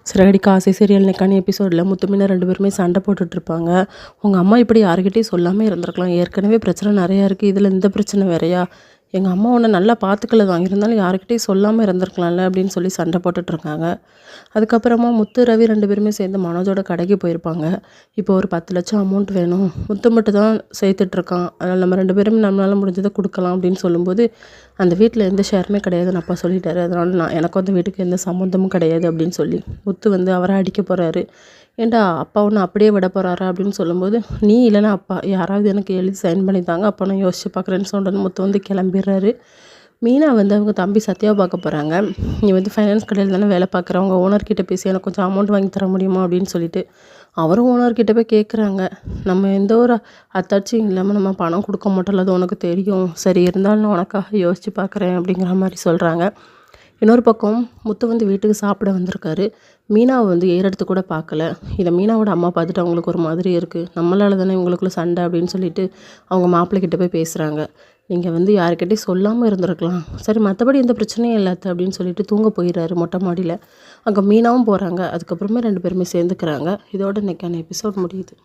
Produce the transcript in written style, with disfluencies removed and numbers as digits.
சிறகடி காசை சீரியல் இன்னைக்கான எபிசோடில் முத்துமீனா 2 பேருமே சண்டை போட்டுட்ருப்பாங்க. உங்கள் அம்மா இப்படி யாருக்கிட்டையும் சொல்லாமல் இருந்திருக்கலாம். ஏற்கனவே பிரச்சனை நிறையா இருக்குது, இதில் இந்த பிரச்சனை வேறையா? எங்கள் அம்மா உன்னை நல்லா பார்த்துக்கல தான், இருந்தாலும் யாருக்கிட்டையும் சொல்லாமல் இருந்திருக்கலாம்ல அப்படின்னு சொல்லி சண்டை போட்டுட்ருக்காங்க. அதுக்கப்புறமா முத்து ரவி 2 பேருமே சேர்ந்து மனோஜோட கடைக்கு போயிருப்பாங்க. இப்போ ஒரு 10 லட்சம் அமௌண்ட் வேணும், முத்து மட்டும் தான் சேர்த்துட்ருக்கான், அதனால் நம்ம 2 பேரும் நம்மளால் முடிஞ்சதை கொடுக்கலாம் அப்படின்னு சொல்லும்போது, அந்த வீட்டில் எந்த ஷேருமே கிடையாதுன்னு அப்பா சொல்லிட்டாரு, அதனால் எனக்கும் அந்த வீட்டுக்கு எந்த சம்மந்தமும் கிடையாது அப்படின்னு சொல்லி முத்து அவரை அடிக்க போகிறாரு. ஏன்டா அப்பா ஒன்று அப்படியே விட போகிறாரா அப்படின்னு சொல்லும்போது, நீ இல்லைன்னா அப்பா யாராவது எனக்கு எழுதி சைன் பண்ணித்தாங்க, அப்போ நான் யோசிச்சு பார்க்குறேன்னு சொல்கிறேன்னு முத்து கிளம்பிடுறாரு. மீனா அவங்க தம்பி சத்யாவை பார்க்க போகிறாங்க. நீ ஃபைனான்ஸ் கடையில் தானே வேலை பார்க்குறவங்க, ஓனர்கிட்ட பேசி எனக்கு கொஞ்சம் அமௌண்ட் வாங்கி தர முடியுமா அப்படின்னு சொல்லிட்டு அவரும் ஓனர்கிட்ட போய் கேட்குறாங்க. நம்ம எந்த ஒரு அத்தாட்சியும் இல்லாமல் நம்ம பணம் கொடுக்க மாட்டோம்ல, அது உனக்கு தெரியும், சரி இருந்தாலும் நான் உனக்காக யோசித்து பார்க்குறேன் அப்படிங்கிற மாதிரி சொல்கிறாங்க. இன்னொரு பக்கம் முத்து வீட்டுக்கு சாப்பிட வந்திருக்காரு. மீனாவை ஏறெடுத்து கூட பார்க்கல. இதை மீனாவோட அம்மா பார்த்துட்டு அவங்களுக்கு ஒரு மாதிரி இருக்குது, நம்மளால தானே இவங்களுக்குள்ள சண்டை அப்படின்னு சொல்லிட்டு அவங்க மாப்பிள்ளைக்கிட்ட போய் பேசுகிறாங்க. நீங்கள் யாருக்கிட்டையும் சொல்லாமல் இருந்திருக்கலாம், சரி மற்றபடி எந்த பிரச்சனையும் இல்லை அப்படின்னு சொல்லிட்டு தூங்க போயிடுறாரு மொட்டை மாடியில். அங்கே மீனாவும் போகிறாங்க. அதுக்கப்புறமே 2 பேருமே சேர்ந்துக்கிறாங்க. இதோட இன்றைக்கான எபிசோட் முடியுது.